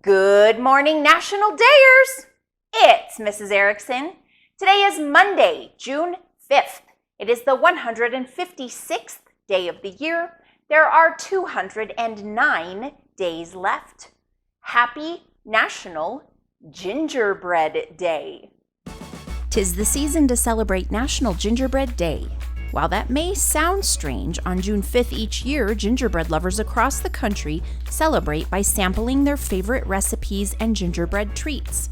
Good morning, National Dayers! It's Mrs. Erickson. Today is Monday, June 5th. It is the 156th day of the year. There are 209 days left. Happy National Gingerbread Day. 'Tis the season to celebrate National Gingerbread Day. While that may sound strange, on June 5th each year, gingerbread lovers across the country celebrate by sampling their favorite recipes and gingerbread treats.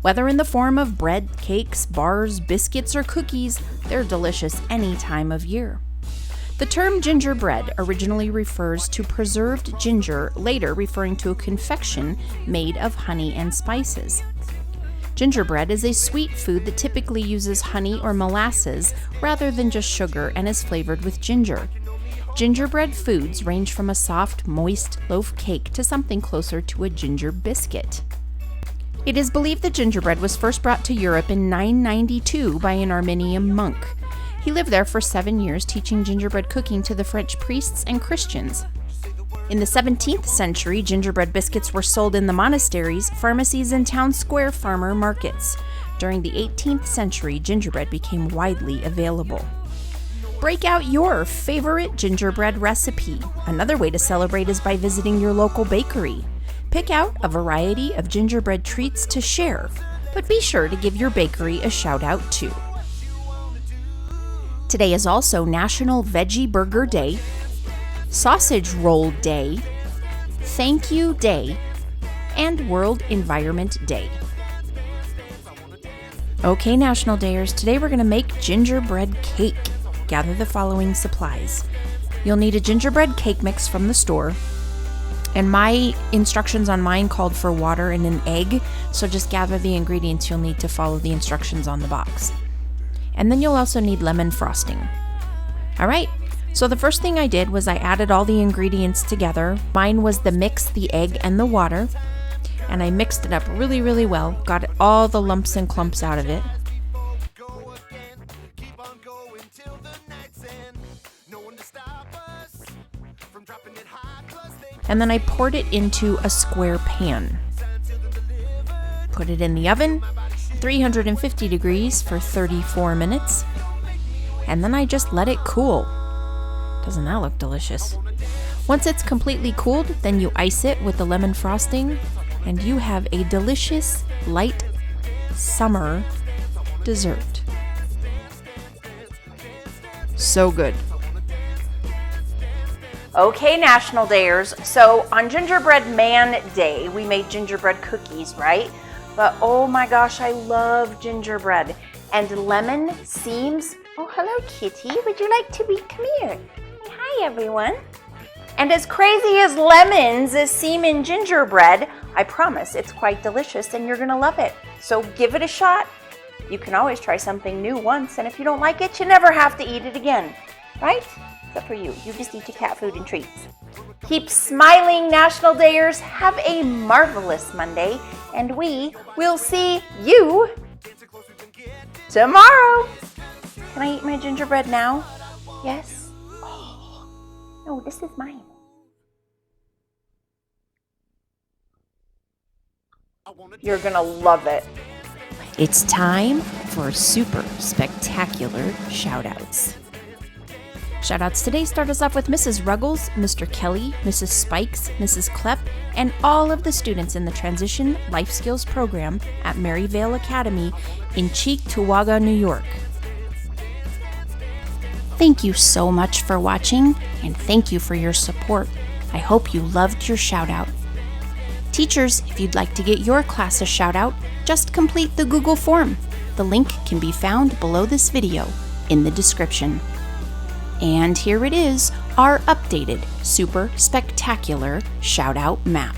Whether in the form of bread, cakes, bars, biscuits, or cookies, they're delicious any time of year. The term gingerbread originally refers to preserved ginger, later referring to a confection made of honey and spices. Gingerbread is a sweet food that typically uses honey or molasses rather than just sugar and is flavored with ginger. Gingerbread foods range from a soft, moist loaf cake to something closer to a ginger biscuit. It is believed that gingerbread was first brought to Europe in 992 by an Armenian monk. He lived there for 7 years, teaching gingerbread cooking to the French priests and Christians. In the 17th century, gingerbread biscuits were sold in the monasteries, pharmacies, and town square farmer markets. During the 18th century, gingerbread became widely available. Break out your favorite gingerbread recipe. Another way to celebrate is by visiting your local bakery. Pick out a variety of gingerbread treats to share, but be sure to give your bakery a shout out too. Today is also National Veggie Burger Day, Sausage Roll Day, Thank You Day, and World Environment Day. Okay, National Dayers, today we're going to make gingerbread cake. Gather the following supplies. You'll need a gingerbread cake mix from the store, and my instructions on mine called for water and an egg, so just gather the ingredients you'll need to follow the instructions on the box. And then you'll also need lemon frosting. All right. So the first thing I did was I added all the ingredients together. Mine was the mix, the egg, and the water. And I mixed it up really, really well. Got all the lumps and clumps out of it. And then I poured it into a square pan. Put it in the oven, 350 degrees for 34 minutes. And then I just let it cool. Doesn't that look delicious? Once it's completely cooled, then you ice it with the lemon frosting, and you have a delicious, light summer dessert. So good. Okay, National Dayers. So on Gingerbread Man Day, we made gingerbread cookies, right? But oh my gosh, I love gingerbread. And lemon seems... Oh, hello, Kitty. Would you like to come here? Hi, everyone. And as crazy as lemons seem in gingerbread, I promise it's quite delicious and you're going to love it. So give it a shot. You can always try something new once, and if you don't like it, you never have to eat it again. Right? Except for you. You just eat your cat food and treats. Keep smiling, National Dayers. Have a marvelous Monday, and we will see you tomorrow. Can I eat my gingerbread now? Yes? Oh, no, this is mine. You're gonna love it. It's time for super spectacular shout-outs. Shout-outs today start us off with Mrs. Ruggles, Mr. Kelly, Mrs. Spikes, Mrs. Klepp, and all of the students in the Transition Life Skills program at Maryvale Academy in Cheektowaga, New York. Thank you so much for watching, and thank you for your support. I hope you loved your shout-out. Teachers, if you'd like to get your class a shout-out, just complete the Google form. The link can be found below this video in the description. And here it is, our updated super spectacular shout-out map.